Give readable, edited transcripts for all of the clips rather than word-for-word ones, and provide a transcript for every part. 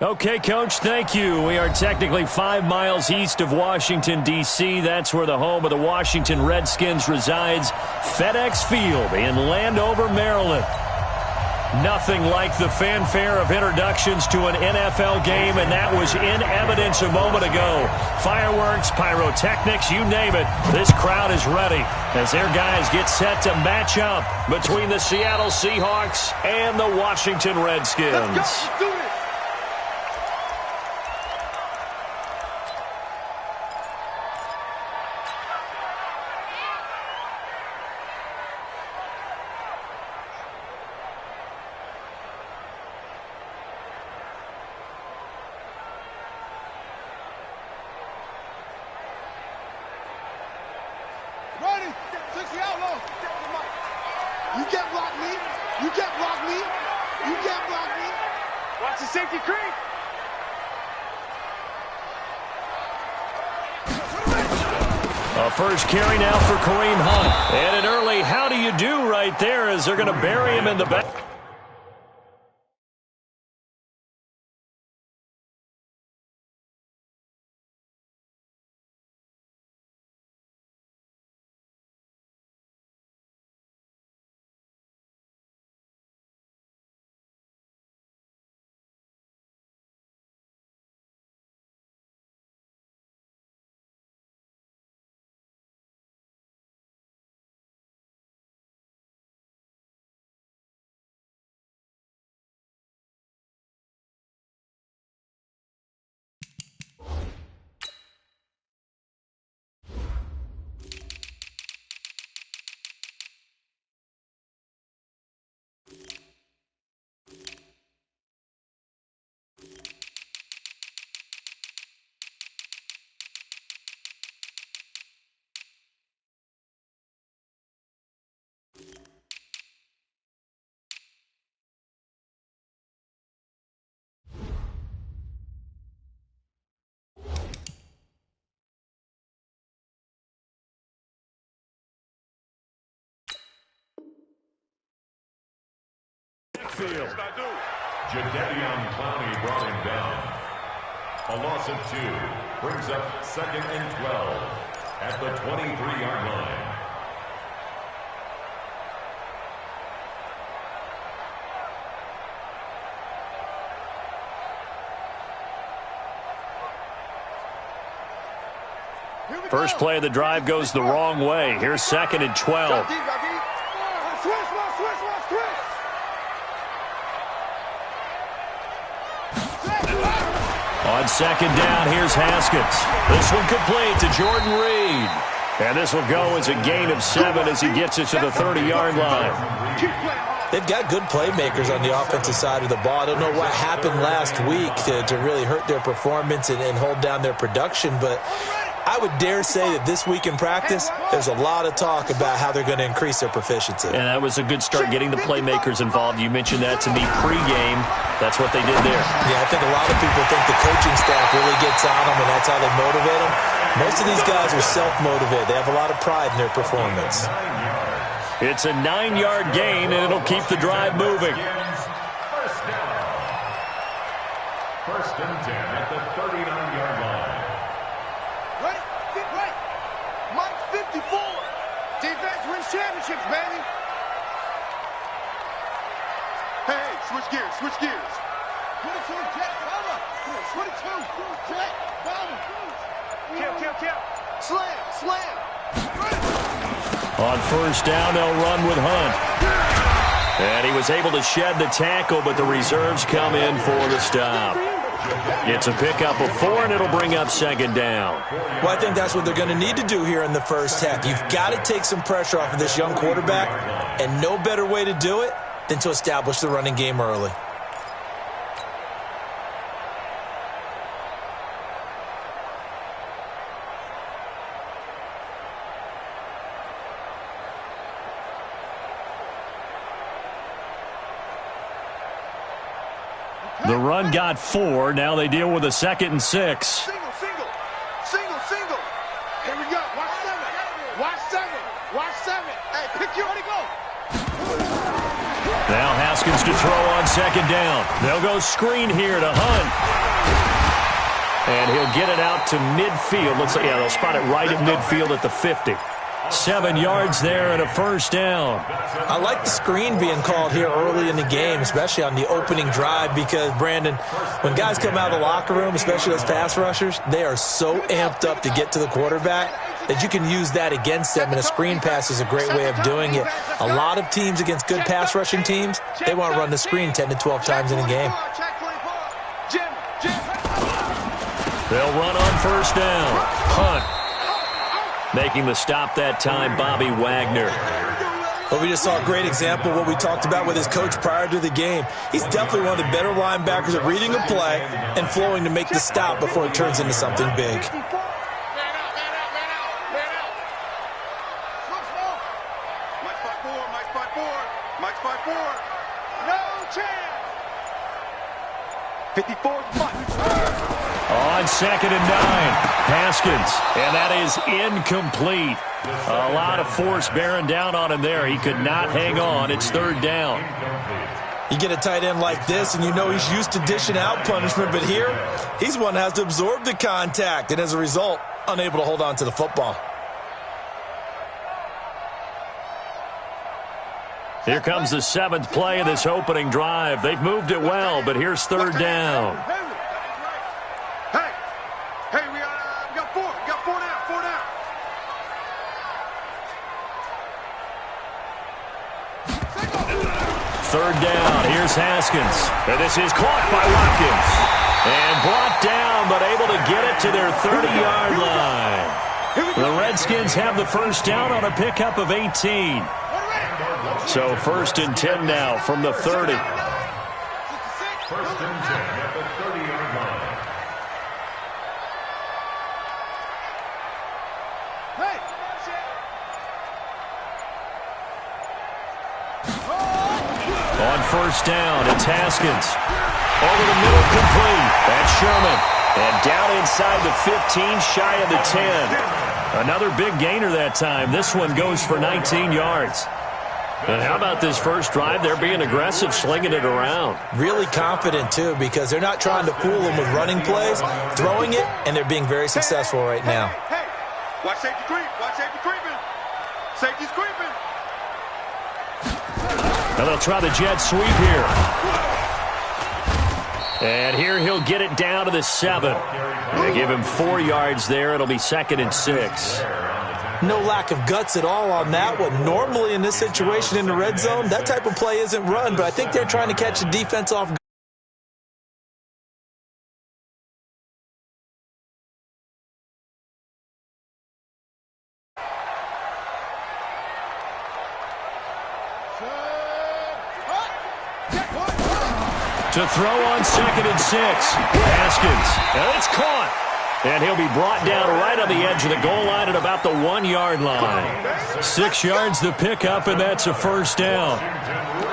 Okay, Coach, thank you. We are technically 5 miles east of Washington, D.C. That's where the home of the Washington Redskins resides, FedEx Field in Landover, Maryland. Nothing like the fanfare of introductions to an NFL game, and that was in evidence a moment ago. Fireworks, pyrotechnics, you name it. This crowd is ready as their guys get set to match up between the Seattle Seahawks and the Washington Redskins. Let's go. Let's do it. Ready? 60 outlaw. You can't block me. You can't block me. You can't block me. Watch the safety creep. A first carry now for Kareem Hunt. And an early how do you do right there as they're going to bury him in the back. Jadavion Clowney brought him down. A loss of 2 brings up 2nd and 12 at the 23-yard line. First play of the drive goes the wrong way. Here's 2nd and 12. On 2nd down, here's Haskins. This one complete to Jordan Reed. And this will go as a gain of 7 as he gets it to the 30-yard line. They've got good playmakers on the offensive side of the ball. I don't know what happened last week to really hurt their performance and hold down their production, but I would dare say that this week in practice, there's a lot of talk about how they're going to increase their proficiency. And that was a good start getting the playmakers involved. You mentioned that to me pregame. That's what they did there. Yeah, I think a lot of people think the coaching staff really gets on them, and that's how they motivate them. Most of these guys are self-motivated. They have a lot of pride in their performance. It's a 9-yard gain, and it'll keep the drive moving. First and 10 at the 39-yard line. Ready? Get right. Mike 54. Defense wins championships, baby. Hey, switch gears, switch gears. 22, Jack, cover. 22, Jack, cover. Kill. Slam. On first down, they'll run with Hunt. And he was able to shed the tackle, but the reserves come in for the stop. It's a pickup of 4, and it'll bring up 2nd down. Well, I think that's what they're going to need to do here in the first half. You've got to take some pressure off of this young quarterback, and no better way to do it than to establish the running game early. The run got 4. Now they deal with a 2nd and 6. Single. Here we go. Watch 7. Hey, pick your, ready, go. Now Haskins to throw on second down. They'll go screen here to Hunt. And he'll get it out to midfield. Looks like, yeah, they'll spot it right at midfield at the 50. 7 yards there and a first down. I like the screen being called here early in the game, especially on the opening drive, because, Brandon, when guys come out of the locker room, especially those pass rushers, they are so amped up to get to the quarterback that you can use that against them, and a screen pass is a great way of doing it. A lot of teams against good pass rushing teams, they want to run the screen 10 to 12 times in a game. They'll run on first down. Hunt. Making the stop that time, Bobby Wagner. Well, we just saw a great example of what we talked about with his coach prior to the game. He's definitely one of the better linebackers at reading a play and flowing to make the stop before it turns into something big. Mike spot 4. No chance. 54 On second and 9, Haskins, and that is incomplete. A lot of force bearing down on him there. He could not hang on. It's third down. You get a tight end like this, and you know he's used to dishing out punishment, but here, he's one that has to absorb the contact, and as a result, unable to hold on to the football. Here comes the 7th play of this opening drive. They've moved it well, but here's third down. Hey, we got 4. We got 4 down. 4 down. Third down. Here's Haskins. And this is caught by Watkins. And brought down, but able to get it to their 30-yard line. The Redskins have the first down on a pickup of 18. So first and 10 now from the 30. First and 10 at the 30-yard line. On first down, it's Haskins. Over the middle, complete. That's Sherman. And down inside the 15, shy of the 10. Another big gainer that time. This one goes for 19 yards. And how about this first drive? They're being aggressive, slinging it around. Really confident, too, because they're not trying to fool them with running plays, throwing it, and they're being very successful right now. Hey, watch safety creep. Watch safety creeping. Safety's creeping. Now they'll try the jet sweep here. And here he'll get it down to the 7. They give him 4 yards there. It'll be 2nd and 6. No lack of guts at all on that one. Normally in this situation in the red zone, that type of play isn't run, but I think they're trying to catch the defense off guard. To throw on 2nd and 6. Haskins. And it's caught. And he'll be brought down right on the edge of the goal line at about the 1-yard line. 6 yards the pickup, and that's a first down.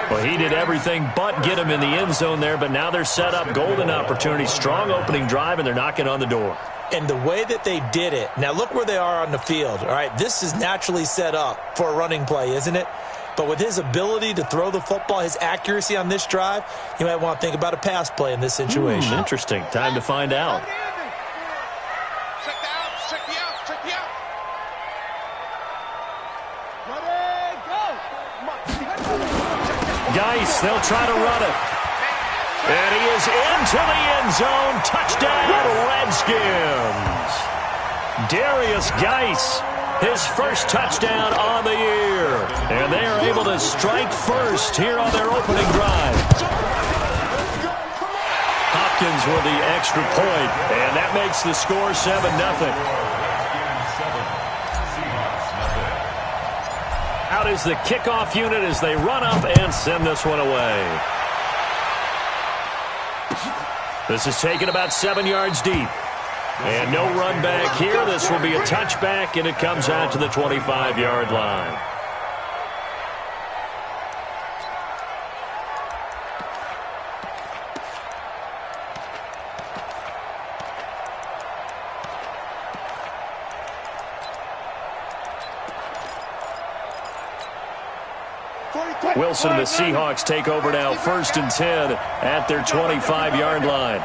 Well, he did everything but get him in the end zone there, but now they're set up. Golden opportunity. Strong opening drive, and they're knocking on the door. And the way that they did it, now look where they are on the field. All right, this is naturally set up for a running play, isn't it? But with his ability to throw the football, his accuracy on this drive, you might want to think about a pass play in this situation. Interesting. Time to find out. Check the out. Geis, they'll try to run it. And he is into the end zone. Touchdown, Redskins. Darius Geis, his first touchdown on the year. And they are able to strike first here on their opening drive. Hopkins with the extra point, and that makes the score 7-0. Out is the kickoff unit as they run up and send this one away. This is taken about 7 yards deep. And no run back here. This will be a touchback, and it comes out to the 25-yard line. Wilson and the Seahawks take over now, 1st and 10 at their 25-yard line.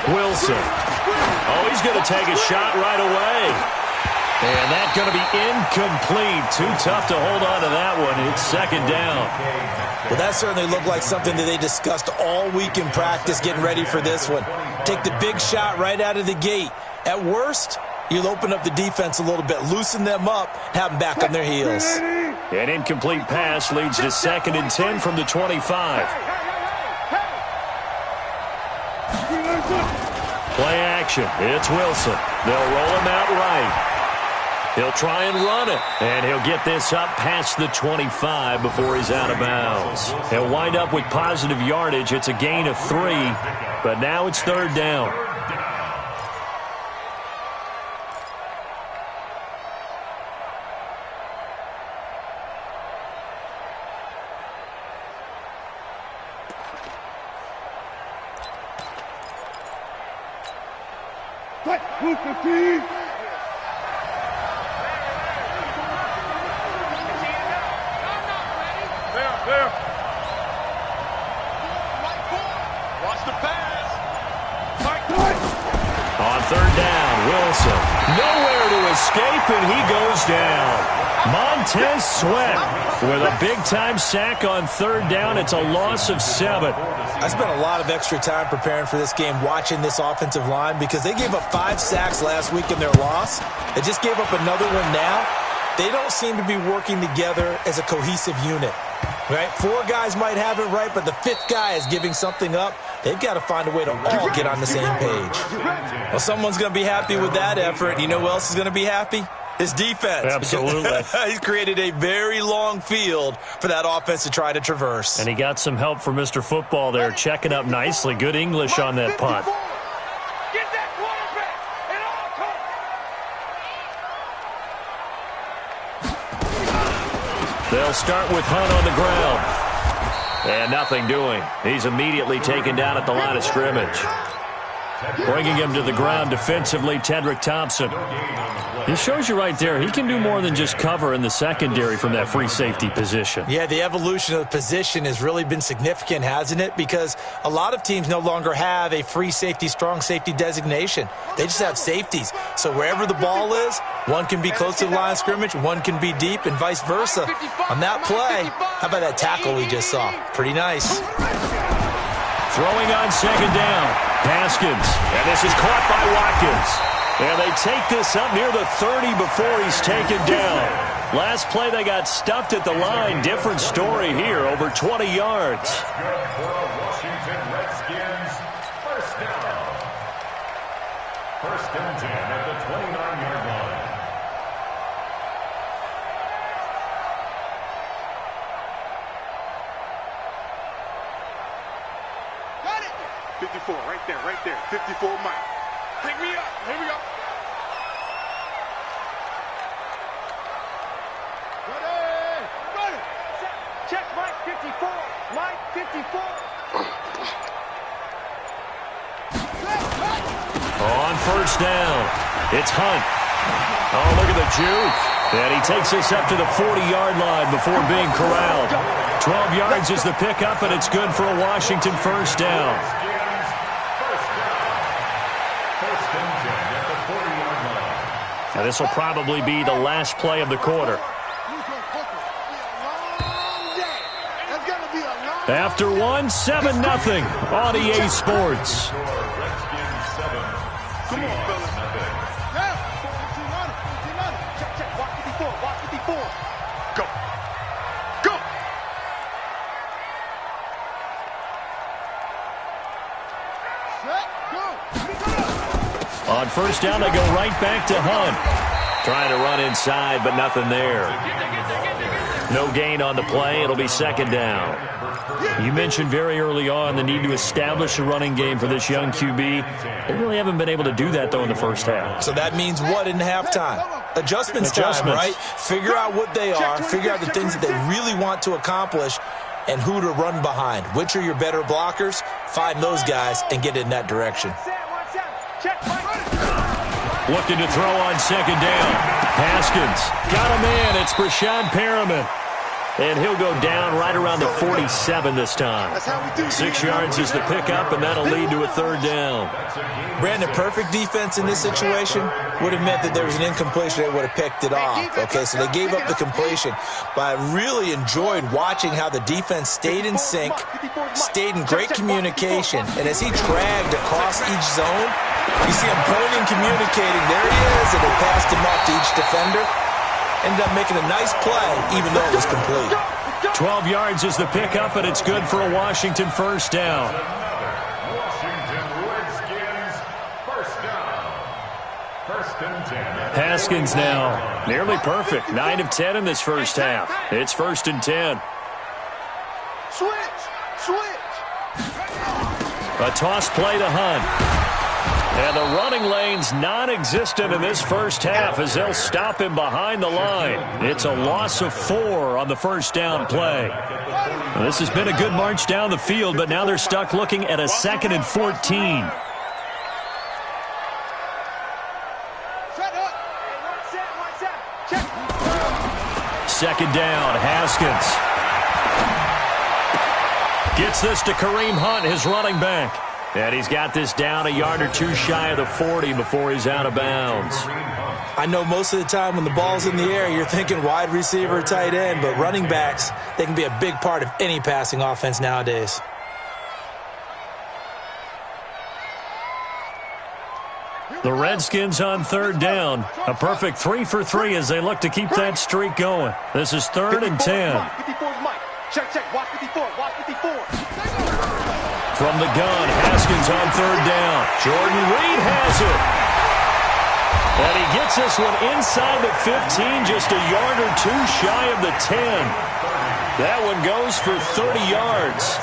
Wilson. Oh, he's going to take a shot right away. And that's going to be incomplete. Too tough to hold on to that one. It's 2nd down. Well, that certainly looked like something that they discussed all week in practice getting ready for this one. Take the big shot right out of the gate. At worst, you'll open up the defense a little bit, loosen them up, have them back on their heels. An incomplete pass leads to 2nd and 10 from the 25. Play action. It's Wilson. They'll roll him out right. He'll try and run it, and he'll get this up past the 25 before he's out of bounds. He'll wind up with positive yardage. It's a gain of 3, but now it's 3rd down. Watch the pass. On 3rd down, Wilson. Nowhere to escape, and he goes down. Montez Sweat with a big-time sack on 3rd down. It's a loss of 7. I spent a lot of extra time preparing for this game, watching this offensive line, because they gave up 5 sacks last week in their loss. They just gave up another one now. They don't seem to be working together as a cohesive unit. Right? 4 guys might have it right, but the 5th guy is giving something up. They've got to find a way to all get on the same page. Well, someone's going to be happy with that effort. You know who else is going to be happy? His defense. Absolutely. He's created a very long field for that offense to try to traverse. And he got some help from Mr. Football there, checking up nicely. Good English on that punt. Get that quarterback and all. They'll start with Hunt on the ground. And nothing doing. He's immediately taken down at the line of scrimmage. Bringing him to the ground defensively, Tedrick Thompson. He shows you right there, he can do more than just cover in the secondary from that free safety position. Yeah, the evolution of the position has really been significant, hasn't it? Because a lot of teams no longer have a free safety, strong safety designation. They just have safeties. So wherever the ball is, one can be close to the line of scrimmage, one can be deep, and vice versa. On that play, how about that tackle we just saw? Pretty nice. Throwing on 2nd down. Haskins. And this is caught by Watkins. And they take this up near the 30 before he's taken down. Last play, they got stuffed at the line. Different story here, over 20 yards. Good for a Washington Redskins. 1st down. 1st and 10 at the 29-yard line. Got it. 54, right there. 54, Mike. Pick me up. Here we go. Ready. Check Mike 54. Mike 54. On 1st down, it's Hunt. Oh, look at the juke. And he takes this up to the 40-yard line before being corralled. 12 yards is the pickup, and it's good for a Washington 1st down. Now, this will probably be the last play of the quarter. After 1, 7-0 on EA Sports. Come on, fellas. Check. Watch 54. Go. On 1st down, they go right back to Hunt. Trying to run inside, but nothing there. No gain on the play. It'll be 2nd down. You mentioned very early on the need to establish a running game for this young QB. They really haven't been able to do that, though, in the 1st half. So that means what in halftime? Adjustments time, right? Figure out what they are, figure out the things that they really want to accomplish, and who to run behind. Which are your better blockers? Find those guys and get in that direction. Looking to throw on second down. Haskins got a man. It's Brashad Perriman. And he'll go down right around the 47 this time. 6 yards is the pickup, and that'll lead to a third down. Brandon, perfect defense in this situation would have meant that there was an incompletion that would have picked it off. Okay, so they gave up the completion. But I really enjoyed watching how the defense stayed in sync, stayed in great communication. And as he dragged across each zone, you see him pointing, communicating. There he is, and they passed him off to each defender. Ended up making a nice play, even though it was complete. 12 yards is the pickup, and it's good for a Washington first down. Washington Redskins first down. First and 10. Haskins now nearly perfect. 9 of 10 in this first half. It's first and 10. Switch. A toss play to Hunt. And the running lane's non-existent in this first half as they'll stop him behind the line. It's a loss of 4 on the first down play. Well, this has been a good march down the field, but now they're stuck looking at a 2nd and 14. Second down, Haskins. Gets this to Kareem Hunt, his running back. And he's got this down a yard or 2 shy of the 40 before he's out of bounds. I know most of the time when the ball's in the air, you're thinking wide receiver, tight end, but running backs, they can be a big part of any passing offense nowadays. The Redskins on third down. A perfect 3 for 3 as they look to keep that streak going. This is 3rd and 10. Check. Watch 54. From the gun, Haskins on third down. Jordan Reed has it. And he gets this one inside the 15, just a yard or 2 shy of the 10. That one goes for 30 yards.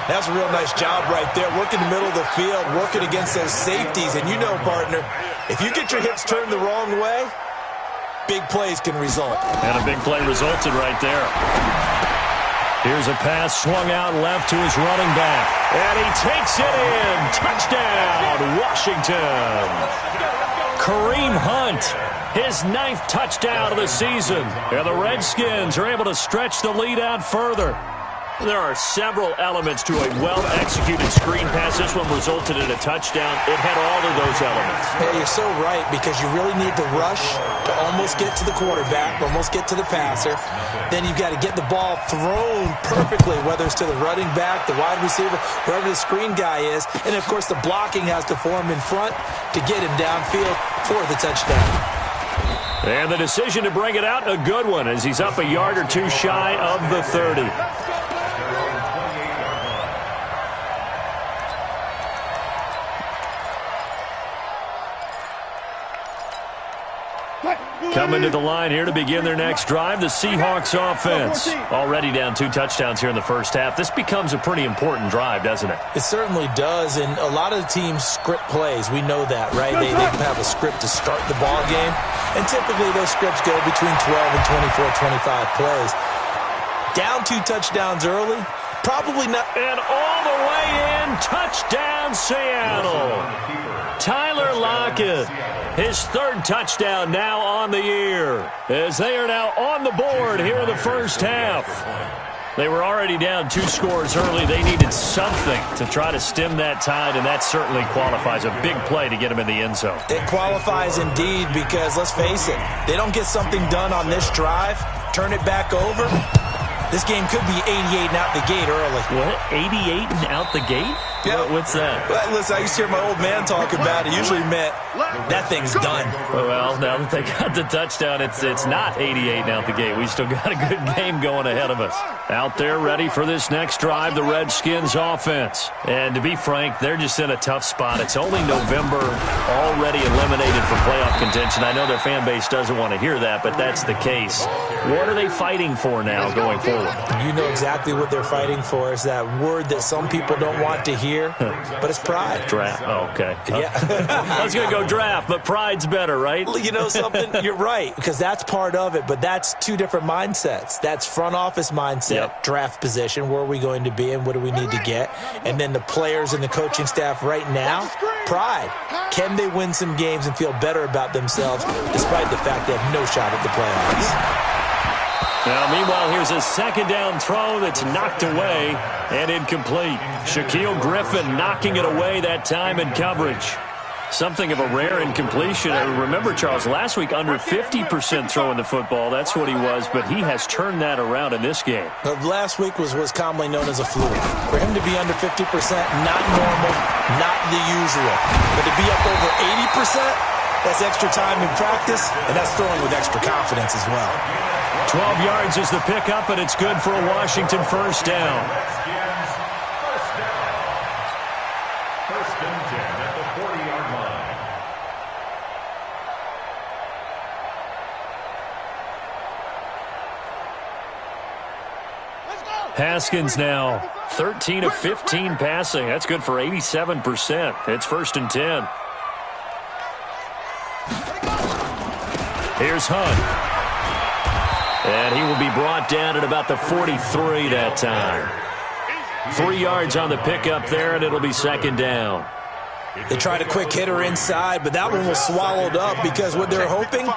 That's a real nice job right there. Working the middle of the field, working against those safeties. And you know, partner, if you get your hips turned the wrong way, big plays can result. And a big play resulted right there. Here's a pass swung out left to his running back. And he takes it in. Touchdown, Washington. Kareem Hunt, his 9th touchdown of the season. And the Redskins are able to stretch the lead out further. There are several elements to a well-executed screen pass. This one resulted in a touchdown. It had all of those elements. Hey, you're so right, because you really need to rush to almost get to the quarterback, almost get to the passer. Then you've got to get the ball thrown perfectly, whether it's to the running back, the wide receiver, whoever the screen guy is. And, of course, the blocking has to form in front to get him downfield for the touchdown. And the decision to bring it out, a good one, as he's up a yard or 2 shy of the 30. Coming to the line here to begin their next drive, the Seahawks offense. Already down 2 touchdowns here in the first half. This becomes a pretty important drive, doesn't it? It certainly does, and a lot of the teams script plays. We know that, right? They have a script to start the ball game, and typically those scripts go between 12 and 24, 25 plays. Down 2 touchdowns early, probably not. And all the way in, touchdown Seattle. Tyler Lockett, his 3rd touchdown now on the year, as they are now on the board here in the first half. They were already down 2 scores early. They needed something to try to stem that tide, and that certainly qualifies. A big play to get them in the end zone. It qualifies indeed, because let's face it, they don't get something done on this drive, turn it back over, this game could be 88 and out the gate early. What? 88 and out the gate? Yeah. What's that? Well, listen, I used to hear my old man talk about it. Usually meant that thing's done. Well, now that they got the touchdown, it's not 88 and out the gate. We still got a good game going ahead of us. Out there ready for this next drive, the Redskins offense. And to be frank, they're just in a tough spot. It's only November, already eliminated from playoff contention. I know their fan base doesn't want to hear that, but that's the case. What are they fighting for now going forward? You know exactly what they're fighting for. Is that word that some people don't want to hear, but it's pride. Draft. Oh, okay. Yeah. I was going to go draft, but pride's better, right? You know something? You're right, because that's part of it, but that's 2 different mindsets. That's front office mindset, draft position, where are we going to be and what do we need to get? And then the players and the coaching staff right now, pride. Can they win some games and feel better about themselves despite the fact they have no shot at the playoffs? Now, meanwhile, here's a second down throw that's knocked away and incomplete. Shaquille Griffin knocking it away that time in coverage. Something of a rare incompletion. I remember, Charles, last week under 50% throwing the football. That's what he was, but he has turned that around in this game. Last week was commonly known as a fluke. For him to be under 50%, not normal, not the usual. But to be up over 80%, that's extra time in practice, and that's throwing with extra confidence as well. 12 yards is the pickup, and it's good for a Washington first down. First and 10 at the 40-yard line. Haskins now 13 of 15 passing. That's good for 87%. It's first and 10. Here's Hunt. And he will be brought down at about the 43 that time. 3 yards on the pickup there, and it'll be second down. They tried a quick hitter inside, but that one was swallowed up because what they're hoping,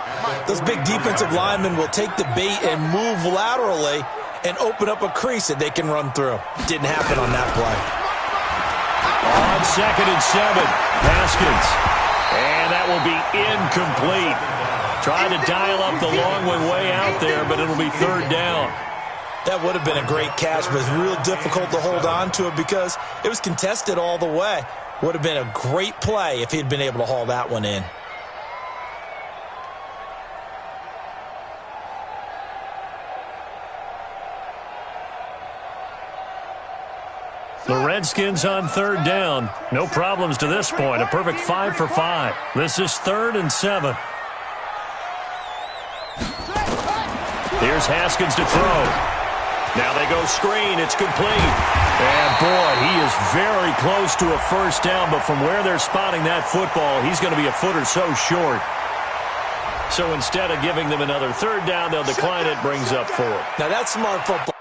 those big defensive linemen will take the bait and move laterally and open up a crease that they can run through. Didn't happen on that play. On second and 7, Haskins. And that will be incomplete. Trying to dial up the long one way out there, but it'll be third down. That would have been a great catch, but it's real difficult to hold on to it because it was contested all the way. Would have been a great play if he'd been able to haul that one in. The Redskins on third down. No problems to this point. A perfect 5 for 5. This is 3rd and 7. Here's Haskins to throw. Now they go screen. It's complete. And, boy, he is very close to a first down, but from where they're spotting that football, he's going to be a foot or so short. So instead of giving them another third down, they'll decline it, brings up 4. Now that's smart football.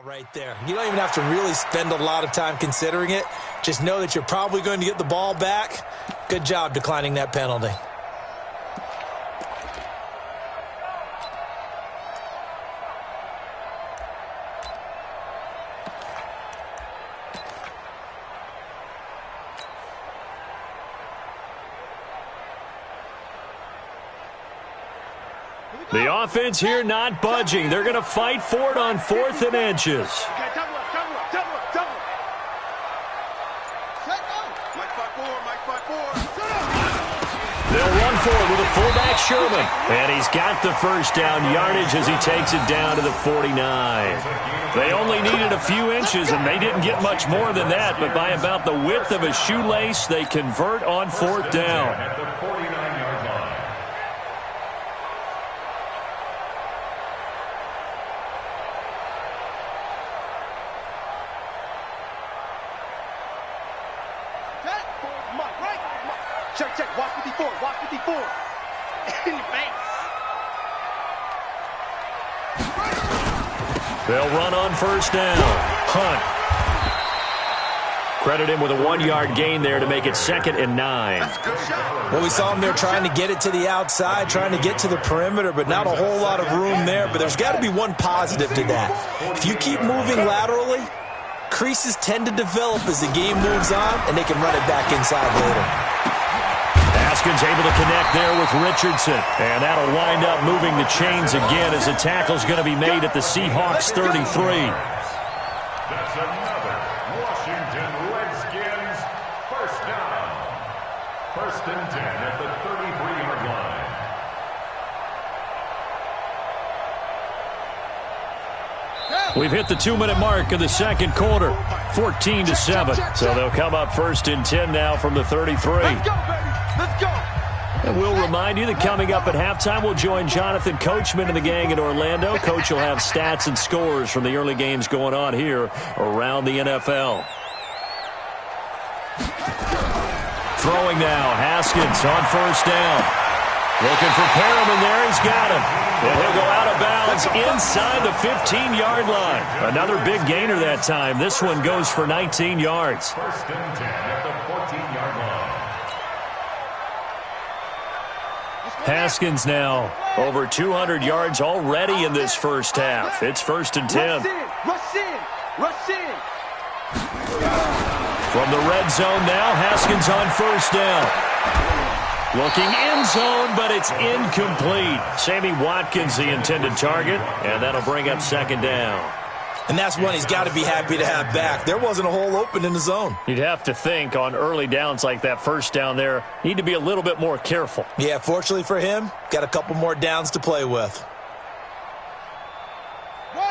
Right there. You don't even have to really spend a lot of time considering it. Just know that you're probably going to get the ball back. Good job declining that penalty. The offense here not budging. They're going to fight for it on 4th and inches. They'll run for it with a fullback, Sherman. And he's got the first down yardage as he takes it down to the 49. They only needed a few inches, and they didn't get much more than that. But by about the width of a shoelace, they convert on 4th down. At the 49-yard line. Check. Watch 54. Watch 54. In your face. They'll run on first down. Hunt. Credit him with a 1-yard gain there to make it 2nd and 9. Well, we saw him there trying to get it to the outside, trying to get to the perimeter, but not a whole lot of room there. But there's got to be one positive to that. If you keep moving laterally, creases tend to develop as the game moves on, and they can run it back inside later. Haskins able to connect there with Richardson. And that'll wind up moving the chains again as the tackle's going to be made at the Seahawks 33. That's another Washington Redskins first down. 1st and 10 at the 33-yard line. We've hit the 2-minute mark of the second quarter, 14-7. So they'll come up 1st and 10 now from the 33. Let's go, baby. Let's go. And we'll remind you that coming up at halftime, we'll join Jonathan Coachman and the gang in Orlando. Coach will have stats and scores from the early games going on here around the NFL. Throwing now, Haskins on 1st down. Looking for Perriman there, he's got him. And he'll go out of bounds inside the 15-yard line. Another big gainer that time. This one goes for 19 yards. 1st and 10 at the 14-yard line. Haskins now over 200 yards already in this first half. It's 1st and 10. Rush in. Rush in. From the red zone now, Haskins on 1st down. Looking end zone, but it's incomplete. Sammy Watkins, the intended target, and that'll bring up 2nd down. And that's one he's got to be happy to have back. There wasn't a hole open in the zone. You'd have to think on early downs like that 1st down there, need to be a little bit more careful. Yeah, fortunately for him, got a couple more downs to play with.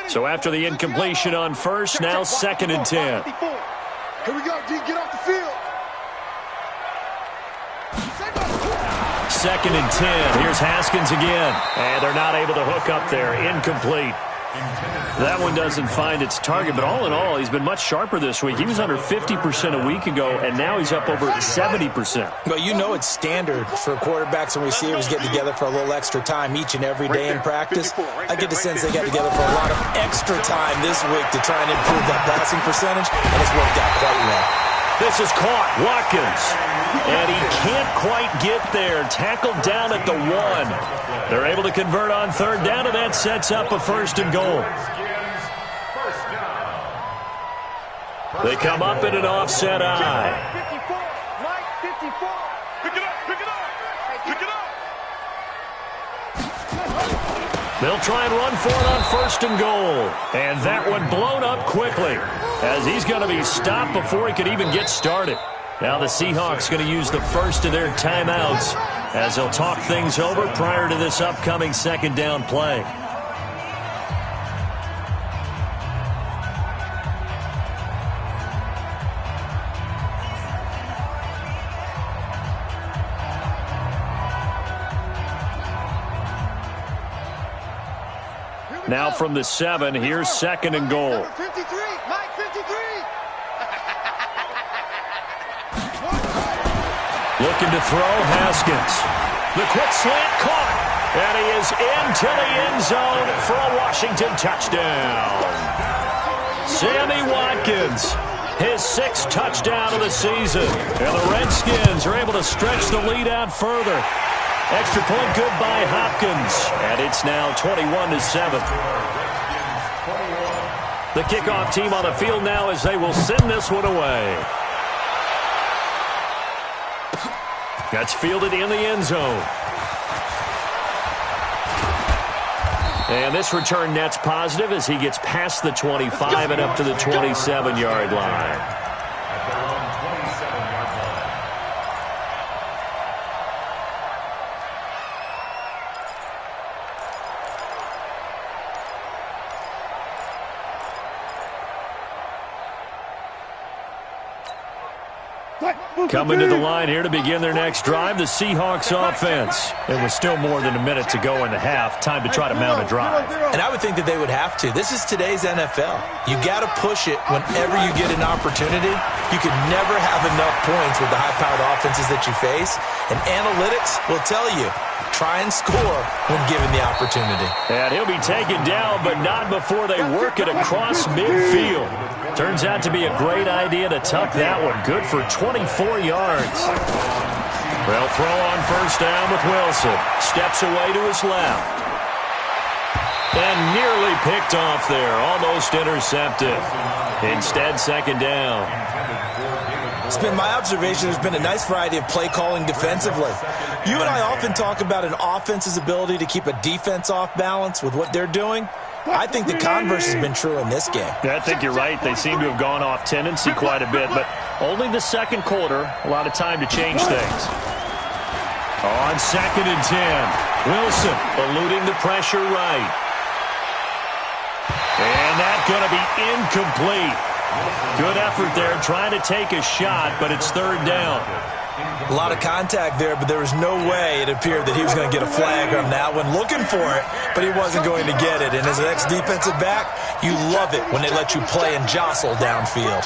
So after the incompletion on 1st, now 2nd and 10. Here we go, D. Get off the field. 2nd and 10. Here's Haskins again. And they're not able to hook up there. Incomplete. That one doesn't find its target, but all in all, he's been much sharper this week. He was under 50% a week ago, and now he's up over 70%. Well, you know it's standard for quarterbacks and receivers getting together for a little extra time each and every day in practice. I get the sense they got together for a lot of extra time this week to try and improve that passing percentage, and it's worked out quite well. This is caught. Watkins. And he can't quite get there. Tackled down at the 1. They're able to convert on 3rd down, and that sets up a 1st and goal. They come up in an offset eye. 54. Mike, 54. Pick it up. Pick it up. Pick it up. They'll try and run for it on 1st and goal. And that one blown up quickly as he's going to be stopped before he could even get started. Now the Seahawks going to use the first of their timeouts as they'll talk things over prior to this upcoming 2nd down play. Now from the 7, here's 2nd and goal. 53. Mike, 53. Looking to throw, Haskins. The quick slant caught. And he is into the end zone for a Washington touchdown. Sammy Watkins, his 6th touchdown of the season. And the Redskins are able to stretch the lead out further. Extra point good by Hopkins. And it's now 21-7. The kickoff team on the field now as they will send this one away. That's fielded in the end zone. And this return net's positive as he gets past the 25 and up to the 27-yard line. At their own 27-yard line. Coming to the line here to begin their next drive, the Seahawks offense. And with still more than a minute to go in the half, time to try to mount a drive. And I would think that they would have to. This is today's NFL. You got to push it whenever you get an opportunity. You can never have enough points with the high-powered offenses that you face. And analytics will tell you, try and score when given the opportunity. And he'll be taken down, but not before they work it across midfield. Turns out to be a great idea to tuck that one. Good for 24 yards. They'll throw on 1st down with Wilson. Steps away to his left. And nearly picked off there. Almost intercepted. Instead, 2nd down. It's been my observation there's been a nice variety of play calling defensively. You and I often talk about an offense's ability to keep a defense off balance with what they're doing. I think the converse has been true in this game. Yeah, I think you're right. They seem to have gone off tendency quite a bit, but only the second quarter, a lot of time to change things. On 2nd and 10, Wilson eluding the pressure right. And that's going to be incomplete. Good effort there trying to take a shot, but it's 3rd down. A lot of contact there, but there was no way it appeared that he was going to get a flag on that one. Looking for it, but he wasn't going to get it. And as an ex-defensive back, you love it when they let you play and jostle downfield.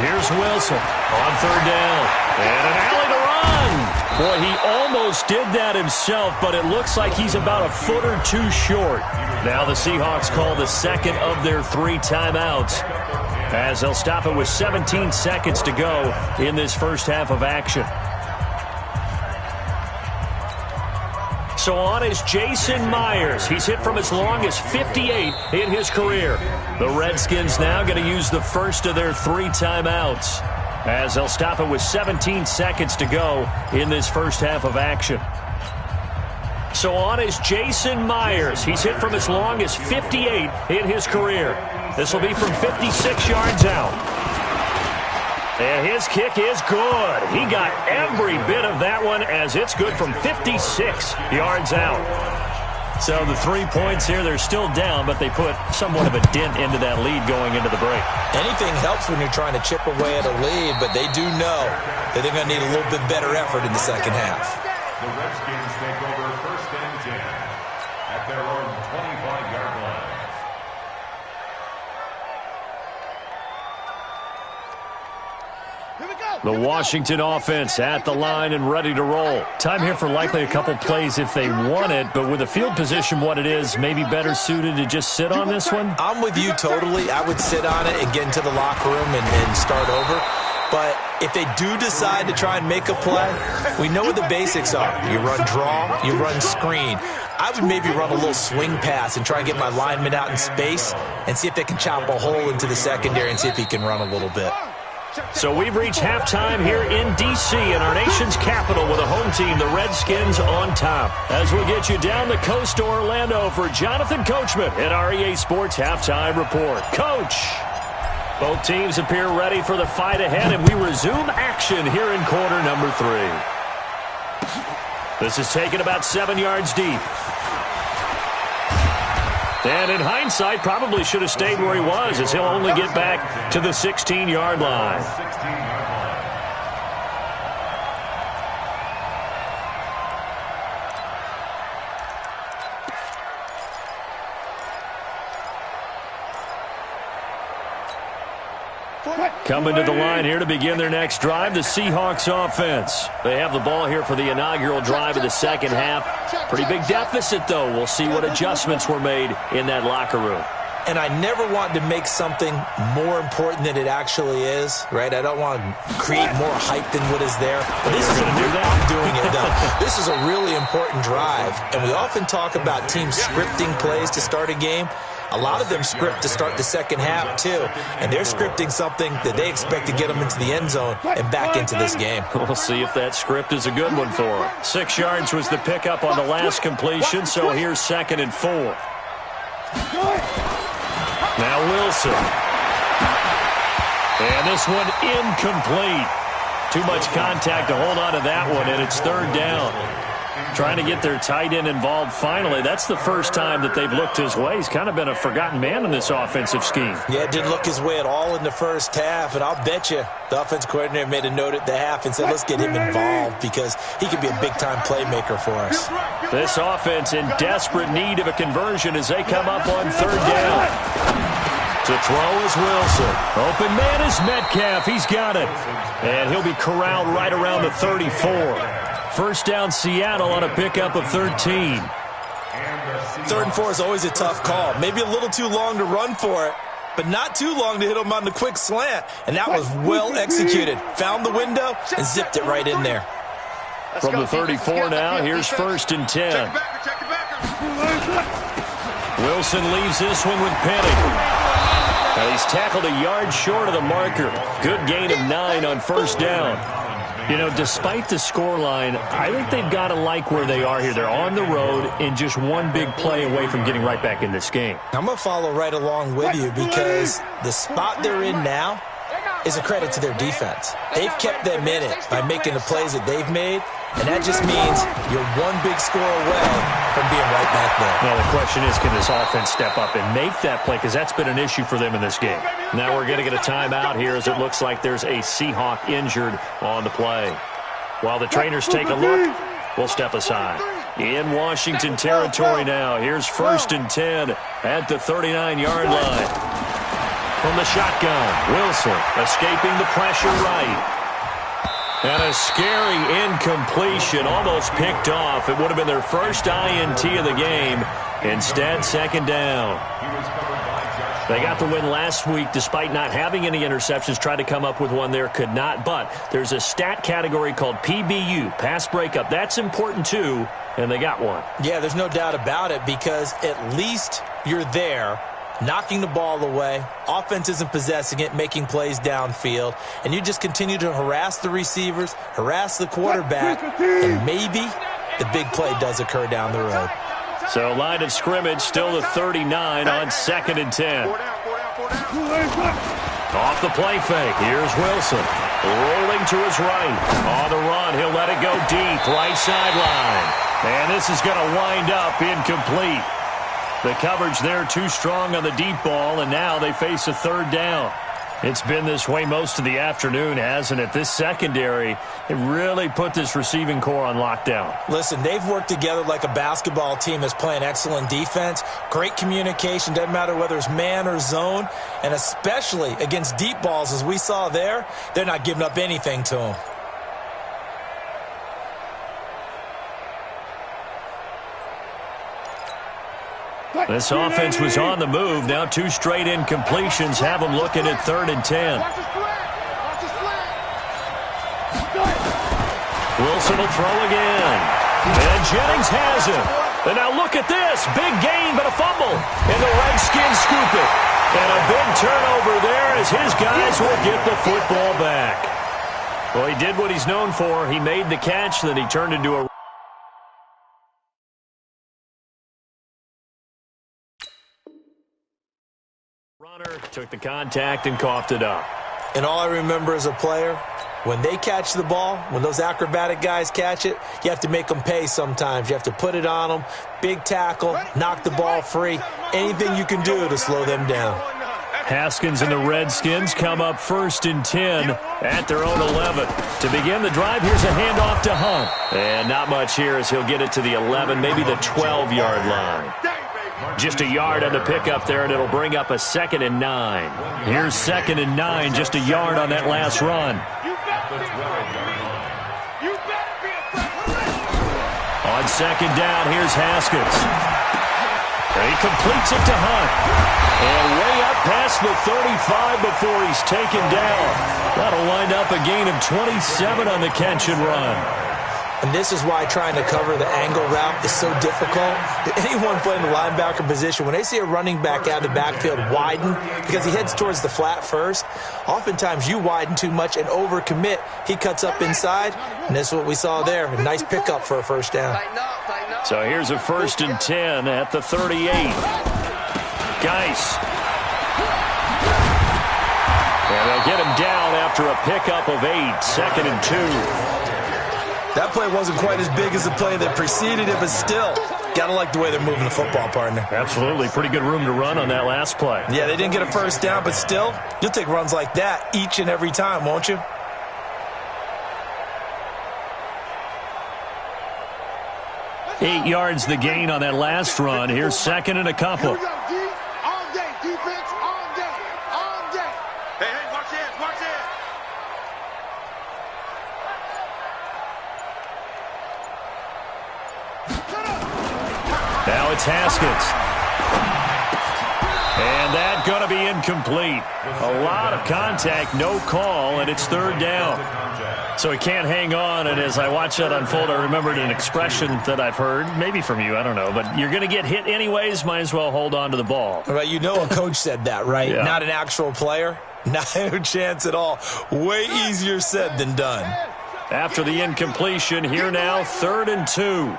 Here's Wilson on 3rd down. And an alley to run. Boy, he almost did that himself, but it looks like he's about a foot or two short. Now the Seahawks call the second of their 3 timeouts, as they'll stop it with 17 seconds to go in this first half of action. So on is Jason Myers. He's hit from as long as 58 in his career. The Redskins now going to use the first of their 3 timeouts, as they'll stop it with 17 seconds to go in this first half of action. So on is Jason Myers. He's hit from as long as 58 in his career. This will be from 56 yards out. And his kick is good. He got every bit of that one, as it's good from 56 yards out. So the 3 points here, they're still down, but they put somewhat of a dent into that lead going into the break. Anything helps when you're trying to chip away at a lead, but they do know that they're going to need a little bit better effort in the second half. The Redskins take over 1st and 10 at their own 25-yard line. The Washington offense at the line and ready to roll. Time here for likely a couple plays if they want it, but with the field position what it is, maybe better suited to just sit on this one? I'm with you totally. I would sit on it and get into the locker room and start over. But if they do decide to try and make a play, we know what the basics are. You run draw, you run screen. I would maybe run a little swing pass and try and get my lineman out in space and see if they can chop a hole into the secondary and see if he can run a little bit. So we've reached halftime here in D.C. in our nation's capital with a home team, the Redskins, on top. As we get you down the coast to Orlando for Jonathan Coachman at our EA Sports Halftime Report. Coach! Both teams appear ready for the fight ahead, and we resume action here in quarter number 3. This is taken about 7 yards deep. And in hindsight, probably should have stayed where he was, as he'll only get back to the 16-yard line. Coming to the line here to begin their next drive, the Seahawks offense. They have the ball here for the inaugural drive of the second half. Pretty big deficit, though. We'll see what adjustments were made in that locker room. And I never want to make something more important than it actually is, right? I don't want to create more hype than what is there. But this is I'm doing it, though. This is a really important drive. And we often talk about teams scripting plays to start a game. A lot of them script to start the second half, too. And they're scripting something that they expect to get them into the end zone and back into this game. We'll see if that script is a good one for them. 6 yards was the pickup on the last completion, so here's 2nd and 4. Now Wilson. And this one incomplete. Too much contact to hold on to that one, and it's 3rd down. Trying to get their tight end involved finally. That's the first time that they've looked his way. He's kind of been a forgotten man in this offensive scheme. Yeah, it didn't look his way at all in the first half, and I'll bet you the offense coordinator made a note at the half and said, let's get him involved because he could be a big-time playmaker for us. This offense in desperate need of a conversion as they come up on 3rd down. To throw is Wilson. Open man is Metcalf. He's got it. And he'll be corralled right around the 34. First down, Seattle on a pickup of 13. 3rd and 4 is always a tough call. Maybe a little too long to run for it, but not too long to hit him on the quick slant. And that was well executed. Found the window and zipped it right in there. From the 34 now, here's 1st and 10. Wilson leaves this one with Penning. Now he's tackled a yard short of the marker. Good gain of 9 on first down. You know, despite the scoreline, I think they've got to like where they are here. They're on the road and just one big play away from getting right back in this game. I'm going to follow right along with you because the spot they're in now is a credit to their defense. They've kept them in it by making the plays that they've made, and that just means you're one big score away from being right back there. Well, the question is, can this offense step up and make that play? Because that's been an issue for them in this game. Now we're going to get a timeout here as it looks like there's a Seahawk injured on the play. While the trainers take a look, we'll step aside. In Washington territory now, here's 1st and 10 at the 39-yard line. From the shotgun, Wilson escaping the pressure right. And a scary incompletion, almost picked off. It would have been their first INT of the game. Instead, 2nd down. They got the win last week despite not having any interceptions. Tried to come up with one there, could not. But there's a stat category called PBU, pass breakup. That's important too, and they got one. Yeah, there's no doubt about it because at least you're there, knocking the ball away. Offense isn't possessing it, making plays downfield. And you just continue to harass the receivers, harass the quarterback, and maybe the big play does occur down the road. So line of scrimmage still the 39 on 2nd and 10. Off the play fake. Here's Wilson. Rolling to his right. On the run, he'll let it go deep. Right sideline. And this is going to wind up incomplete. The coverage there too strong on the deep ball, and now they face a 3rd down. It's been this way most of the afternoon, hasn't it? This secondary, it really put this receiving core on lockdown. Listen, they've worked together like a basketball team that's playing excellent defense. Great communication, doesn't matter whether it's man or zone, and especially against deep balls, as we saw there, they're not giving up anything to them. This offense was on the move. Now 2 straight incompletions have them looking at 3rd and 10. Wilson will throw again. And Jennings has him. And now look at this. Big gain, but a fumble. And the Redskins scoop it. And a big turnover there as his guys will get the football back. Well, he did what he's known for. He made the catch, then he turned into a runner, took the contact and coughed it up. And all I remember as a player, when they catch the ball, when those acrobatic guys catch it, you have to make them pay sometimes. You have to put it on them, big tackle, knock the ball free, anything you can do to slow them down. Haskins and the Redskins come up 1st and 10 at their own 11. To begin the drive, here's a handoff to Hunt. And not much here as he'll get it to the 11, maybe the 12-yard line. Just a yard on the pickup there, and it'll bring up a 2nd and 9. Here's 2nd and 9, just a yard on that last run. On 2nd down, here's Haskins. He completes it to Hunt. And way up past the 35 before he's taken down. That'll wind up a gain of 27 on the catch and run. And this is why trying to cover the angle route is so difficult. Anyone playing the linebacker position, when they see a running back out of the backfield widen, because he heads towards the flat first, oftentimes you widen too much and overcommit. He cuts up inside, and this is what we saw there. A nice pickup for a 1st down. So here's a 1st and 10 at the 38. Geis. And they'll get him down after a pickup of 8, 2nd and 2. That play wasn't quite as big as the play that preceded it, but still, got to like the way they're moving the football, partner. Absolutely. Pretty good room to run on that last play. Yeah, they didn't get a 1st down, but still, you'll take runs like that each and every time, won't you? Eight yards the gain on that last run. Here's 2nd and a couple. Here we go, D. All day, defense, all day, all day. Hey, watch this, watch this. Now it's Haskins. And that's going to be incomplete. A lot of contact, no call, and it's 3rd down. So he can't hang on, and as I watch that unfold, I remembered an expression that I've heard, maybe from you, I don't know, but you're going to get hit anyways, might as well hold on to the ball. Right, you know a coach said that, right? Yeah. Not an actual player. No chance at all. Way easier said than done. After the incompletion, here now, 3rd and 2.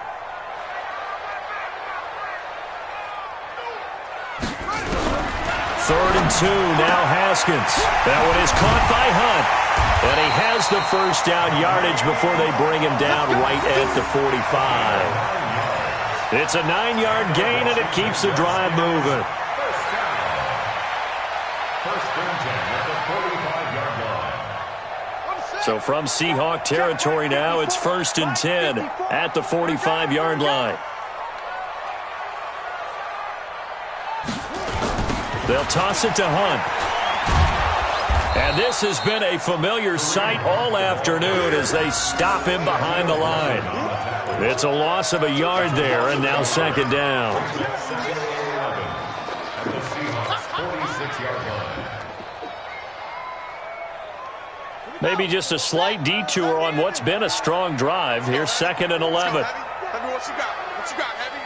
Third and 2, now Haskins. That one is caught by Hunt. And he has the first down yardage before they bring him down right at the 45. It's a 9-yard gain, and it keeps the drive moving. First and 10 at the 45-yard line. So from Seahawk territory now, it's 1st and 10 at the 45-yard line. They'll toss it to Hunt. And this has been a familiar sight all afternoon as they stop him behind the line. It's a loss of a yard there, and now 2nd down. At the Seahawks 46-yard line. Maybe just a slight detour on what's been a strong drive. Here's 2nd and 11. Heavy, what you got? What you got, Heavy?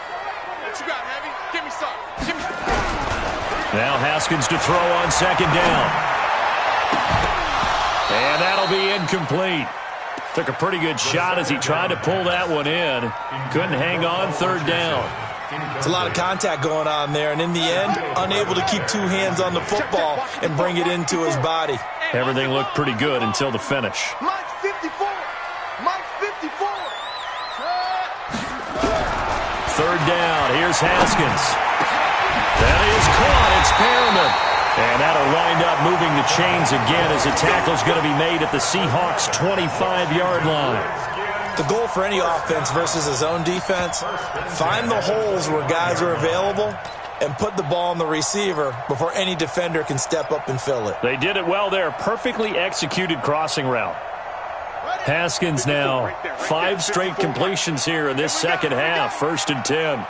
What you got, Heavy? Give me some. Give me some. Now Haskins to throw on 2nd down. And that'll be incomplete. Took a pretty good shot as he tried to pull that one in. Couldn't hang on, 3rd down. It's a lot of contact going on there, and in the end, unable to keep 2 hands on the football and bring it into his body. Everything looked pretty good until the finish. Mike 54. Mike 54. 3rd down. Here's Haskins. That is caught. It's Perriman. And that'll wind up moving the chains again as the tackle's going to be made at the Seahawks' 25-yard line. The goal for any offense versus his own defense, find the holes where guys are available and put the ball on the receiver before any defender can step up and fill it. They did it well there. Perfectly executed crossing route. Haskins now 5 straight completions here in this second half. 1st and 10.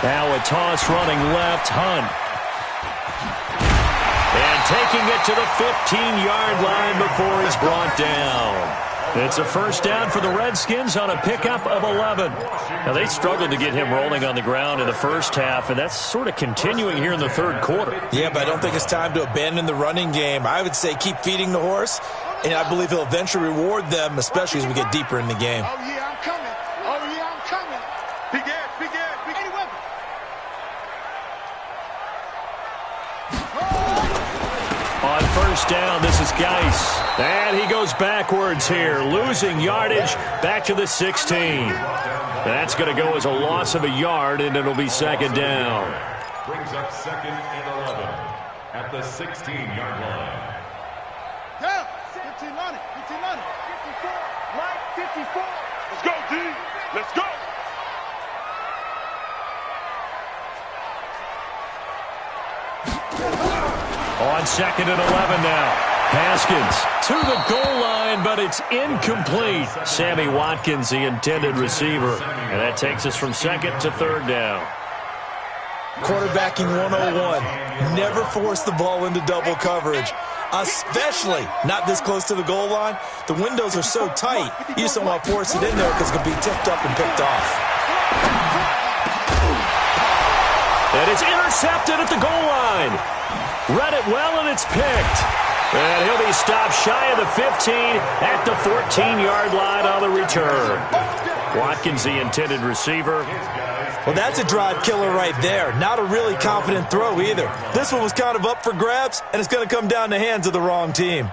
Now a toss running left, Hunt. And taking it to the 15-yard line before he's brought down. It's a 1st down for the Redskins on a pickup of 11. Now, they struggled to get him rolling on the ground in the first half, and that's sort of continuing here in the 3rd quarter. Yeah, but I don't think it's time to abandon the running game. I would say keep feeding the horse, and I believe he'll eventually reward them, especially as we get deeper in the game. Oh, yeah, I'm coming. Oh, yeah, I'm coming. Big ass, big ass, big any weapon. On 1st down, this is Geis. And he goes backwards here, losing yardage back to the 16. That's going to go as a loss of a yard, and it'll be 2nd down. Brings up 2nd and 11 at the 16-yard line. Yeah, 15 on it, 15 on it. 54, Mike 54. Let's go, D. Let's go. On 2nd and 11 now. Haskins to the goal line, but it's incomplete. Sammy Watkins, the intended receiver. And that takes us from 2nd to 3rd down. Quarterbacking 101. Never force the ball into double coverage, especially not this close to the goal line. The windows are so tight, you just don't want to force it in there because it can be tipped up and picked off. And it's intercepted at the goal line. Read it well, and it's picked. And he'll be stopped shy of the 15 at the 14-yard line on the return. Watkins, the intended receiver. Well, that's a drive killer right there. Not a really confident throw either. This one was kind of up for grabs, and it's going to come down the hands of the wrong team.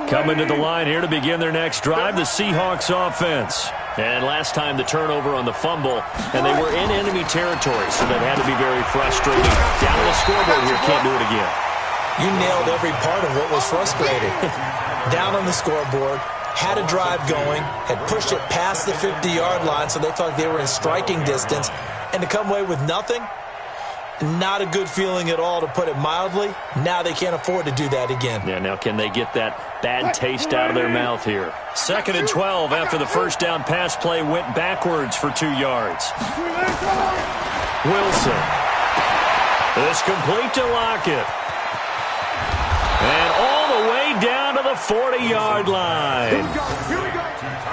Coming to the line here to begin their next drive, the Seahawks offense. And last time the turnover on the fumble, and they were in enemy territory, so that had to be very frustrating. Down on the scoreboard here, can't do it again. You nailed every part of what was frustrating. Down on the scoreboard, had a drive going, had pushed it past the 50-yard line, so they felt like they were in striking distance, and to come away with nothing, not a good feeling at all, to put it mildly. Now they can't afford to do that again. Yeah, now can they get that bad taste out of their mouth here? 2nd and 12 after the first down pass play went backwards for 2 yards. Wilson. It's complete to Lockett. And all the way down to the 40-yard line.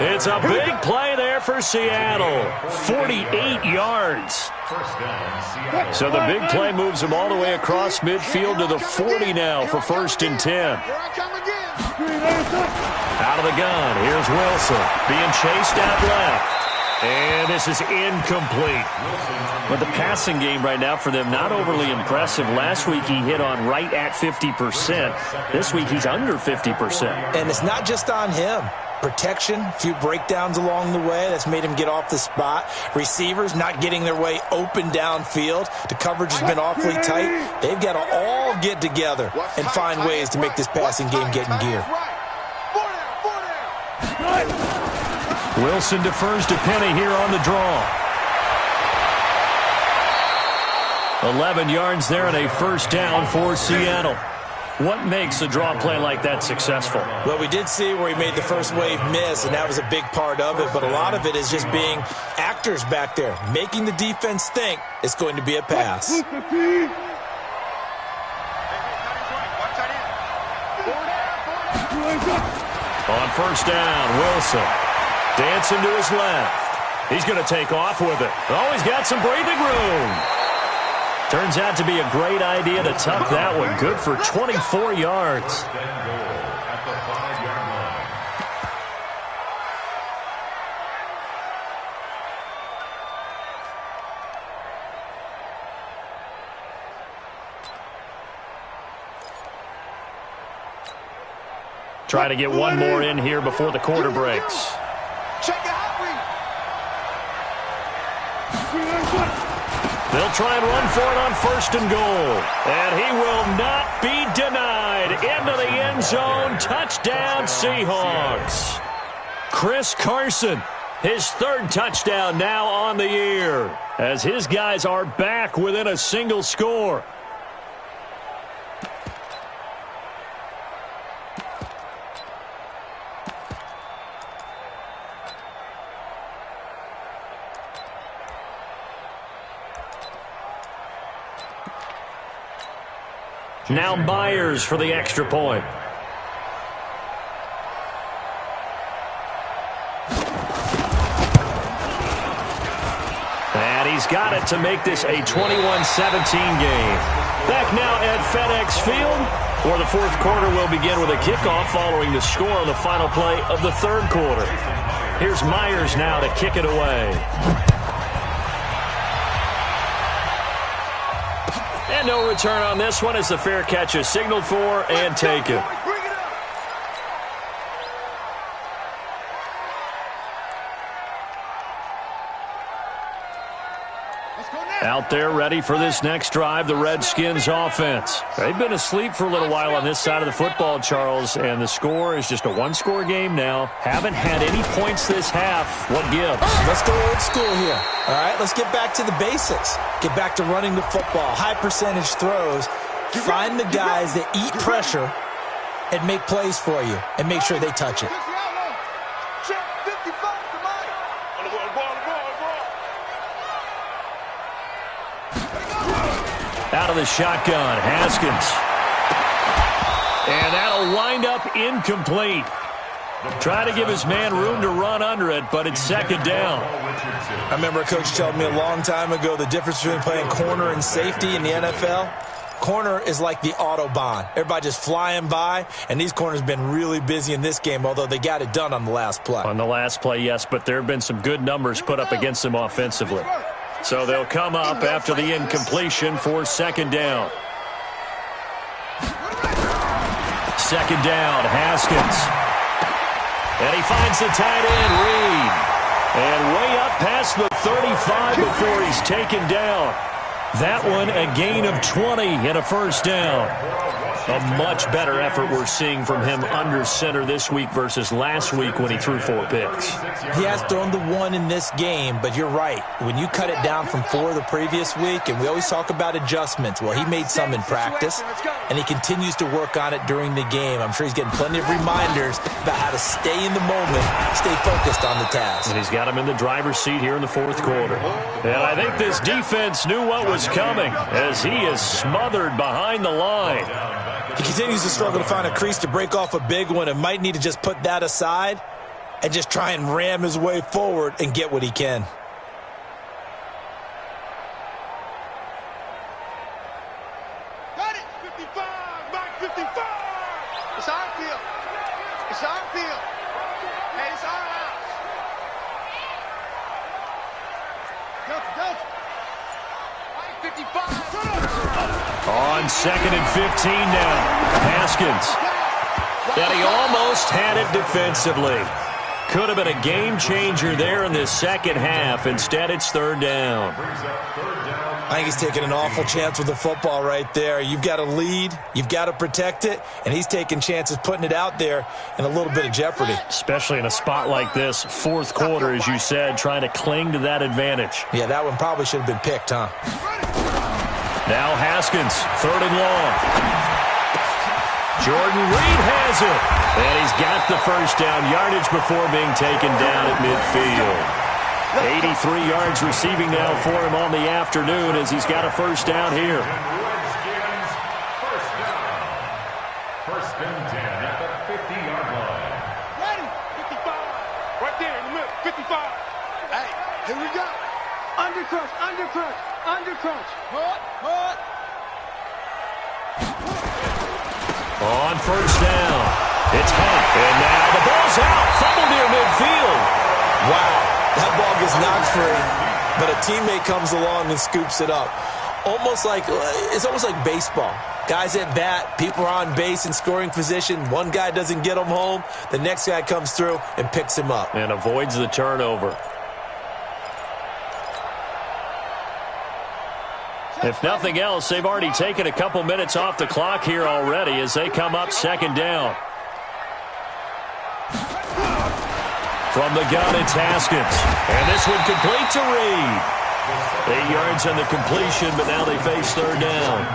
It's a big play there for Seattle. 48 yards. So the big play moves them all the way across midfield to the 40 now for 1st and 10. Out of the gun, here's Wilson being chased out left. And this is incomplete. But the passing game right now for them, not overly impressive. Last week he hit on right at 50%. This week he's under 50%. And it's not just on him. Protection, a few breakdowns along the way. That's made him get off the spot. Receivers not getting their way open downfield. The coverage has been awfully tight. They've got to all get together and find ways to make this passing game get in gear. Wilson defers to Penny here on the draw. 11 yards there and a 1st down for Seattle. What makes a draw play like that successful? Well, we did see where he made the first wave miss, and that was a big part of it. But a lot of it is just being actors back there, making the defense think it's going to be a pass. On 1st down, Wilson dancing to his left. He's going to take off with it. Oh, he's got some breathing room. Turns out to be a great idea to tuck that one. Good for 24 yards. Try to get one more in here before the quarter breaks. They'll try and run for it on 1st and goal. And he will not be denied. Into the end zone. Touchdown, Seahawks. Chris Carson, his 3rd touchdown now on the year, as his guys are back within a single score. Now Myers for the extra point. And he's got it to make this a 21-17 game. Back now at FedEx Field, where the 4th quarter will begin with a kickoff following the score on the final play of the 3rd quarter. Here's Myers now to kick it away. And no return on this one as the fair catch is signaled for and taken. Out there ready for this next drive, the Redskins offense. They've been asleep for a little while on this side of the football, Charles, and the score is just a 1-score game now. Haven't had any points this half. What gives? Let's go old school here. All right, let's get back to the basics. Get back to running the football, high percentage throws. Find the guys that eat pressure and make plays for you and make sure they touch it. Out of the shotgun, Haskins. And that'll wind up incomplete. Try to give his man room to run under it, but it's 2nd down. I remember a coach told me a long time ago the difference between playing corner and safety in the NFL. Corner is like the Autobahn. Everybody just flying by, and these corners have been really busy in this game, although they got it done on the last play. On the last play, yes, but there have been some good numbers put up against them offensively. So they'll come up after the incompletion for 2nd down. 2nd down, Haskins. And he finds the tight end, Reed. And way up past the 35 before he's taken down. That one a gain of 20 and a 1st down. A much better effort we're seeing from him under center this week versus last week when he threw 4 picks. He has thrown the 1 in this game, but you're right. When you cut it down from 4 the previous week, and we always talk about adjustments, well, he made some in practice, and he continues to work on it during the game. I'm sure he's getting plenty of reminders about how to stay in the moment, stay focused on the task. And he's got him in the driver's seat here in the 4th quarter. And I think this defense knew what was coming as he is smothered behind the line. He continues to struggle to find a crease to break off a big one and might need to just put that aside and just try and ram his way forward and get what he can. Got it! 55! Back 55! It's our field. It's our field. Hey, it's our house. Go. Right 55. On 2nd and 15 now. Haskins. And he almost had it defensively. Could have been a game changer there in this second half. Instead, it's 3rd down. I think he's taking an awful chance with the football right there. You've got to lead, you've got to protect it, and he's taking chances putting it out there in a little bit of jeopardy. Especially in a spot like this, 4th quarter, as you said, trying to cling to that advantage. Yeah, that one probably should have been picked, huh? Now Haskins, 3rd and long. Jordan Reed has it. And he's got the first down yardage before being taken down at midfield. 83 yards receiving now for him on the afternoon as he's got a first down here. Redskins, first down. 1st and 10 at the 50-yard line. Ready? 55. Right there in the middle. 55. Hey, here we go. Undercrunch. Hut. On 1st down, it's Hunt. And now the ball's out. Fumble near midfield. Wow. That ball gets knocked free, but a teammate comes along and scoops it up. It's almost like baseball. Guys at bat, people are on base in scoring position. One guy doesn't get him home. The next guy comes through and picks him up. And avoids the turnover. If nothing else, they've already taken a couple minutes off the clock here already as they come up 2nd down. From the gun, it's Haskins. And this one complete to Reed. 8 yards on the completion, but now they face 3rd down.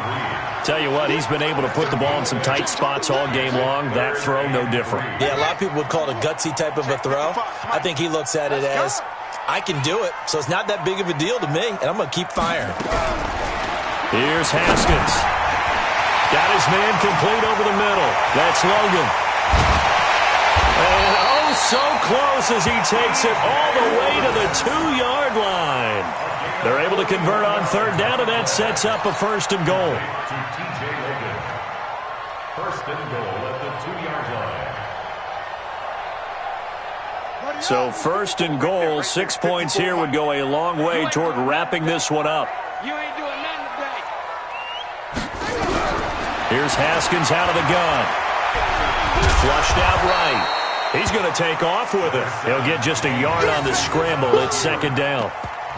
Tell you what, he's been able to put the ball in some tight spots all game long. That throw, no different. Yeah, a lot of people would call it a gutsy type of a throw. I think he looks at it as, I can do it, so it's not that big of a deal to me, and I'm going to keep firing. Here's Haskins. Got his man complete over the middle. That's Logan. And oh, so close as he takes it all the way to the 2-yard line. They're able to convert on 3rd down, and that sets up a 1st and goal. To TJ Logan. 1st and goal at the 2-yard line. So 1st and goal, 6 points here would go a long way toward wrapping this one up. You ain't doing nothing today. Here's Haskins out of the gun. Flushed out right. He's going to take off with it. He'll get just a yard on the scramble. It's 2nd down.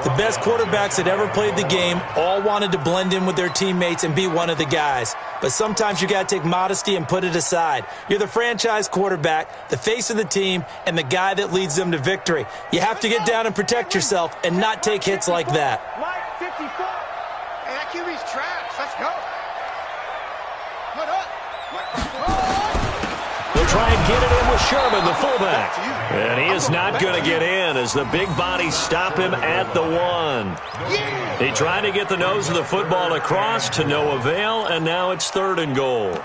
The best quarterbacks that ever played the game all wanted to blend in with their teammates and be one of the guys. But sometimes you got to take modesty and put it aside. You're the franchise quarterback, the face of the team, and the guy that leads them to victory. You have to get down and protect yourself and not take hits like that. Mike, 54. Hey, that QB's trash. Let's go. Put up. They'll try and get it in with Sherman, the fullback. And he is not going to get in as the big bodies stop him at the 1. He tried to get the nose of the football across to no avail, and now it's 3rd and goal.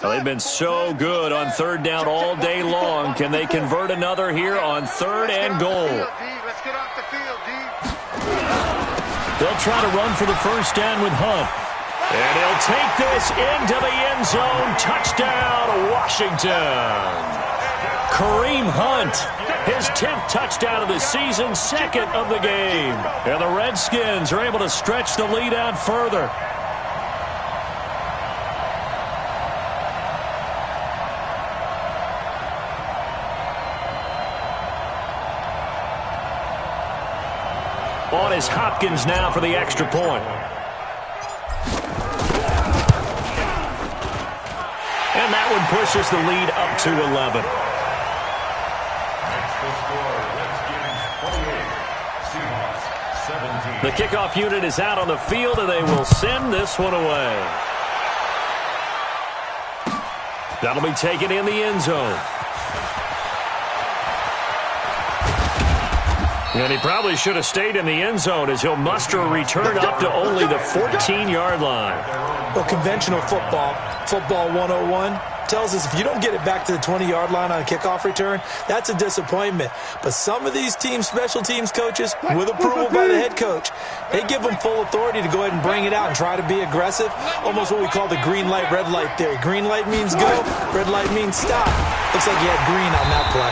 Well, they've been so good on 3rd down all day long. Can they convert another here on 3rd and goal? Let's get off the field, D. They'll try to run for the 1st down with Hunt. And he'll take this into the end zone. Touchdown, Washington. Kareem Hunt, his 10th touchdown of the season, second of the game. And the Redskins are able to stretch the lead out further. On is Hopkins now for the extra point. And that one pushes the lead up to 11. That's the score. Redskins 28, Seahawks 17. The kickoff unit is out on the field, and they will send this one away. That'll be taken in the end zone. And he probably should have stayed in the end zone as he'll muster a return up to only the 14-yard line. Well, conventional football 101, tells us if you don't get it back to the 20-yard line on a kickoff return, that's a disappointment. But some of these teams, special teams coaches, with approval by the head coach, they give them full authority to go ahead and bring it out and try to be aggressive, almost what we call the green light, red light theory. Green light means go, red light means stop. Looks like he had green on that play.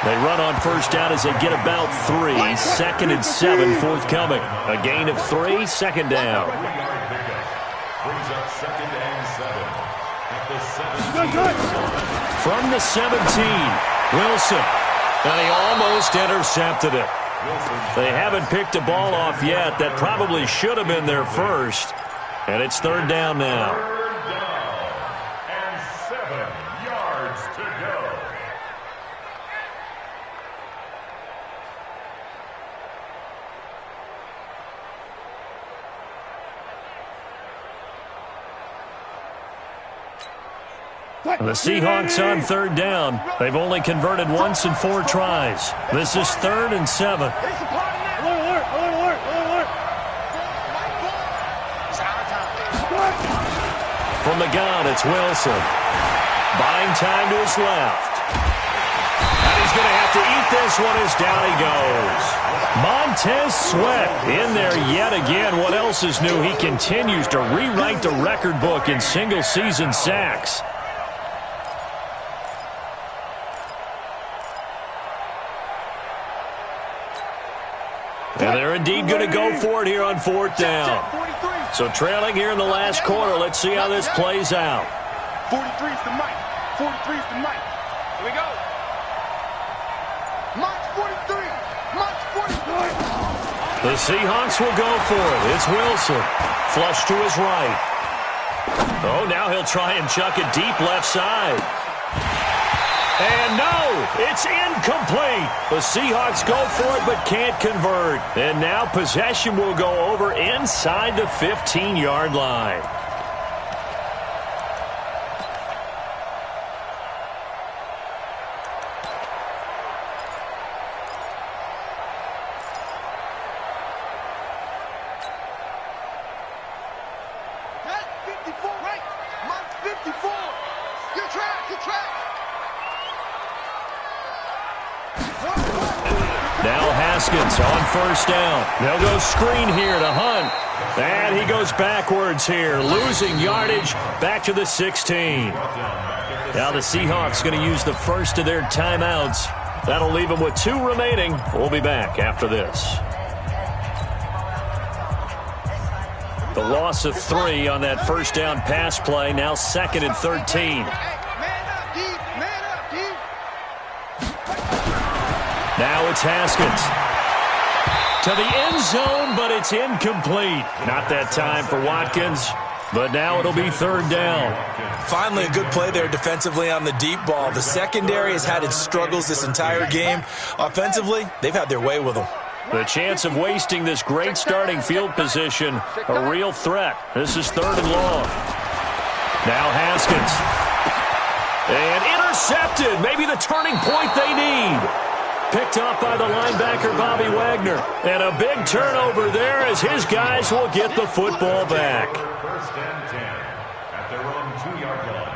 They run on first down as they get about 3. 2nd and 7 forthcoming. A gain of 3, second down. Brings up 2nd and 7 at the 17. From the 17, Wilson. And he almost intercepted it. They haven't picked a ball off yet. That probably should have been their first. And it's third down now. Third down and 7 yards to go. The Seahawks on third down. They've only converted once in 4 tries. This is 3rd and 7. From the gun, it's Wilson. Buying time to his left. And he's going to have to eat this one as down he goes. Montez Sweat in there yet again. What else is new? He continues to rewrite the record book in single-season sacks. And they're indeed going to go for it here on 4th down. So trailing here in the last quarter. Let's see how this plays out. 43's the mic. 43's the mic. Here we go. Mike's 43. Mike's 43. The Seahawks will go for it. It's Wilson. Flush to his right. Oh, now he'll try and chuck it deep left side. And no, it's incomplete. The Seahawks go for it but can't convert. And now possession will go over inside the 15-yard line. That's 54, right? Mike's 54. Good track, good track. Now Haskins on first down. They'll go screen here to Hunt. And he goes backwards here, losing yardage back to the 16. Now the Seahawks going to use the first of their timeouts. That'll leave them with 2 remaining. We'll be back after this. The loss of 3 on that first down pass play. Now 2nd and 13. Now it's Haskins. To the end zone, but it's incomplete. Not that time for Watkins, but now it'll be 3rd down. Finally, a good play there defensively on the deep ball. The secondary has had its struggles this entire game. Offensively, they've had their way with them. The chance of wasting this great starting field position, a real threat. This is 3rd and long. Now Haskins. And intercepted. Maybe the turning point they need. Picked up by the linebacker, Bobby Wagner. And a big turnover there as his guys will get the football back. 1st and 10 at their own 2-yard line.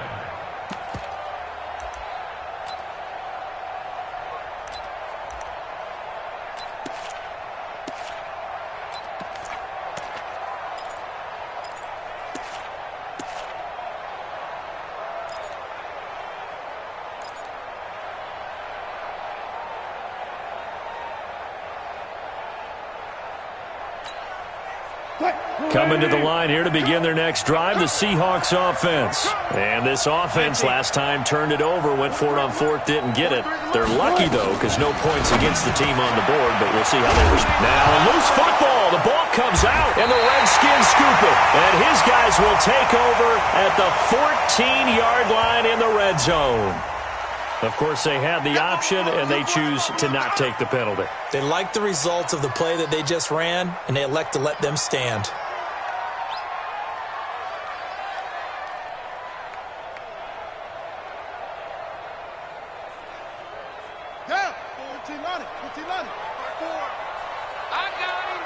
Coming to the line here to begin their next drive, the Seahawks offense. And this offense last time turned it over, went for it on fourth, didn't get it. They're lucky, though, because no points against the team on the board, but we'll see how they respond. Now a loose football. The ball comes out, and the Redskins scoop it. And his guys will take over at the 14-yard line in the red zone. Of course, they had the option, and they choose to not take the penalty. They like the results of the play that they just ran, and they elect to let them stand. Down. 15 on it. 15 on it. 4. I got him.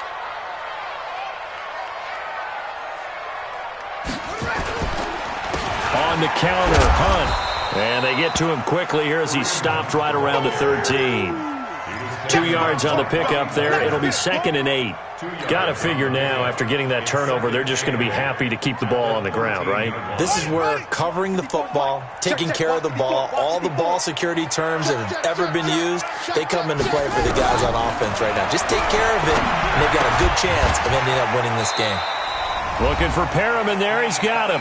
On the counter, Hunt. And they get to him quickly here as he's stopped right around the 13. 2 yards on the pickup there. It'll be 2nd and 8. Got to figure now, after getting that turnover, they're just going to be happy to keep the ball on the ground, right? This is where covering the football, taking care of the ball, all the ball security terms that have ever been used, they come into play for the guys on offense right now. Just take care of it, and they've got a good chance of ending up winning this game. Looking for Perriman there. He's got him.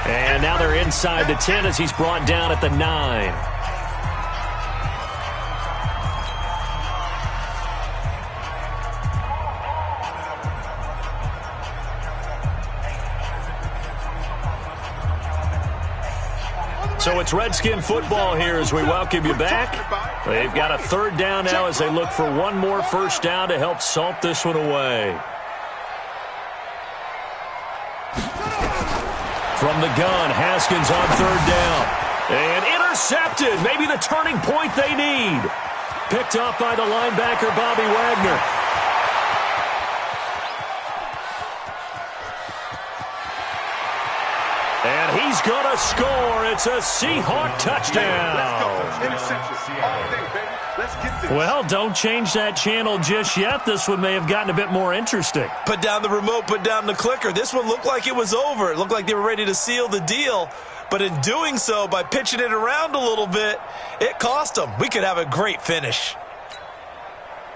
And now they're inside the 10 as he's brought down at the 9. So it's Redskin football here as we welcome you back. They've got a 3rd down now as they look for one more first down to help salt this one away. From the gun, Haskins on 3rd down. And intercepted. Maybe the turning point they need. Picked off by the linebacker, Bobby Wagner. And he's going to score. It's a Seahawk touchdown. Interception. All day, baby. Let's get this. Well, don't change that channel just yet. This one may have gotten a bit more interesting. Put down the remote, put down the clicker. This one looked like it was over. It looked like they were ready to seal the deal. But in doing so, by pitching it around a little bit, it cost them. We could have a great finish.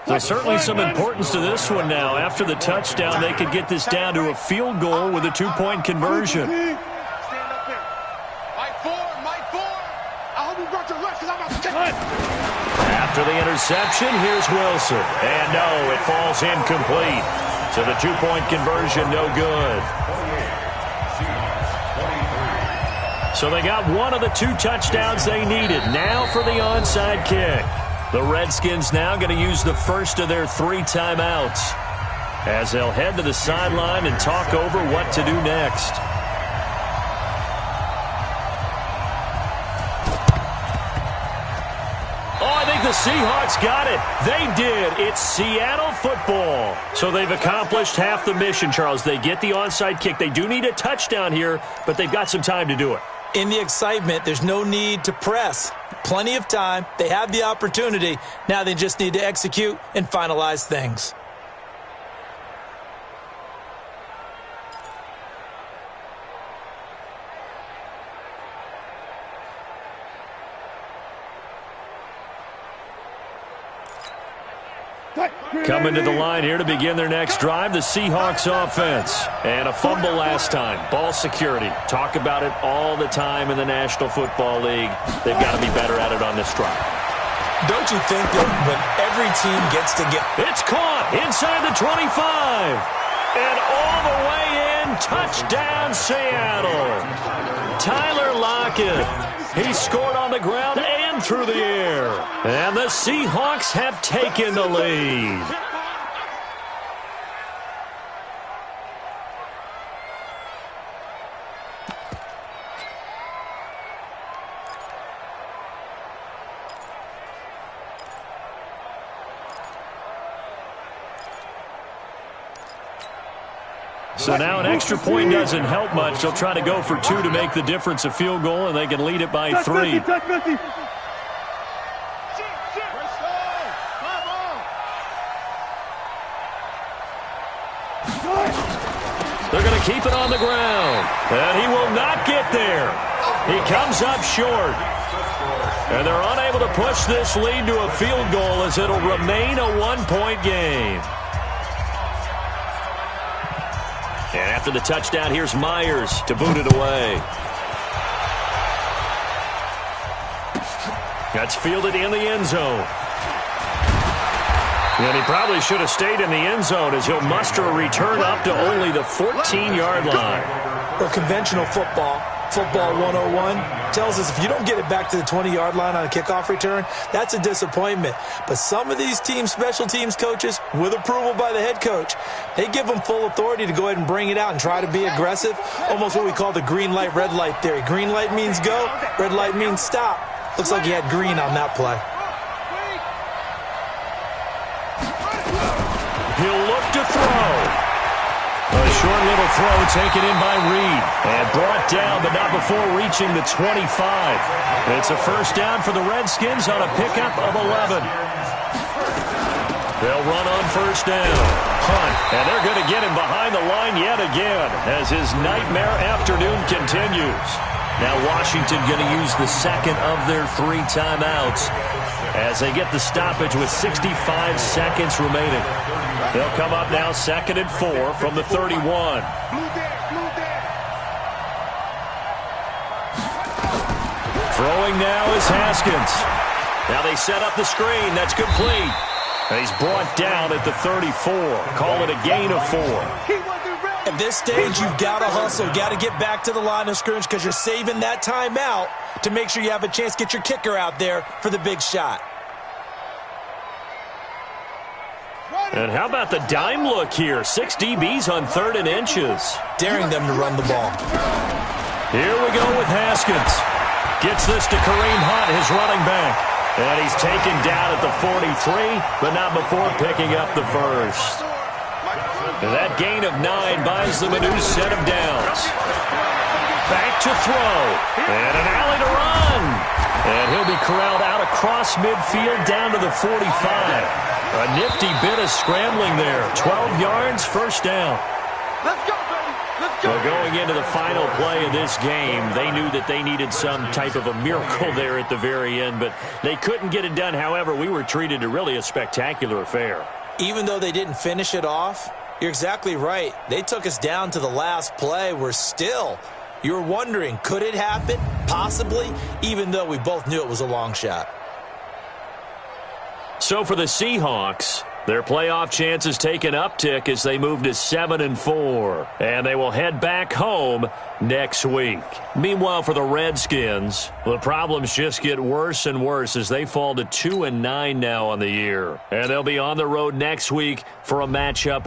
There's certainly some importance to this one now. After the touchdown, they could get this down to a field goal with a 2-point conversion. Stand up here. Mike 4. I hope you brought your lunch because I'm about to take it. After the interception, here's Wilson. And no, it falls incomplete. So the 2-point conversion, no good. So they got one of the 2 touchdowns they needed. Now for the onside kick. The Redskins now going to use the first of their 3 timeouts as they'll head to the sideline and talk over what to do next. The Seahawks got it. They did. It's Seattle football. So they've accomplished half the mission, Charles. They get the onside kick. They do need a touchdown here, but they've got some time to do it. In the excitement, there's no need to press. Plenty of time. They have the opportunity. Now they just need to execute and finalize things. Coming to the line here to begin their next drive, the Seahawks offense. And a fumble last time. Ball security. Talk about it all the time in the National Football League. They've got to be better at it on this drive. Don't you think that when every team gets to get... It's caught inside the 25. And all the way in, touchdown Seattle. Tyler Lockett. He scored on the ground and through the air. And the Seahawks have taken the lead. So now an extra point doesn't help much. They'll try to go for 2 to make the difference a field goal, and they can lead it by 3. They're going to keep it on the ground, and he will not get there. He comes up short, and they're unable to push this lead to a field goal as it'll remain a 1-point game. And after the touchdown, here's Myers to boot it away. That's fielded in the end zone. And he probably should have stayed in the end zone as he'll muster a return up to only the 14-yard line. Well, conventional football 101, tells us if you don't get it back to the 20-yard line on a kickoff return, that's a disappointment. But some of these teams, special teams coaches, with approval by the head coach, they give them full authority to go ahead and bring it out and try to be aggressive, almost what we call the green light, red light theory. Green light means go, red light means stop. Looks like he had green on that play. He'll look to throw. A short little throw taken in by Reed. And brought down, but not before reaching the 25. It's a first down for the Redskins on a pickup of 11. They'll run on first down. Hunt. And they're going to get him behind the line yet again as his nightmare afternoon continues. Now Washington going to use the second of their 3 timeouts as they get the stoppage with 65 seconds remaining. They'll come up now 2nd and 4 from the 31. Throwing now is Haskins. Now they set up the screen. That's complete. And he's brought down at the 34. Call it a gain of 4. At this stage, you've got to hustle. Got to get back to the line of scrimmage because you're saving that timeout to make sure you have a chance to get your kicker out there for the big shot. And how about the dime look here? 6 DBs on 3rd and inches. Daring them to run the ball. Here we go with Haskins. Gets this to Kareem Hunt, his running back. And he's taken down at the 43, but not before picking up the first. And that gain of 9 buys them a new set of downs. Back to throw. And an alley to run. And he'll be corralled out across midfield down to the 45. A nifty bit of scrambling there. 12 yards, first down. Let's go, baby. Let's go. Well, going into the final play of this game, they knew that they needed some type of a miracle there at the very end, but they couldn't get it done. However, we were treated to really a spectacular affair. Even though they didn't finish it off, you're exactly right. They took us down to the last play. We're still, you're wondering, could it happen? Possibly, even though we both knew it was a long shot. So for the Seahawks, their playoff chances take an uptick as they move to 7-4, and they will head back home next week. Meanwhile, for the Redskins, the problems just get worse and worse as they fall to 2-9 now on the year, and they'll be on the road next week for a matchup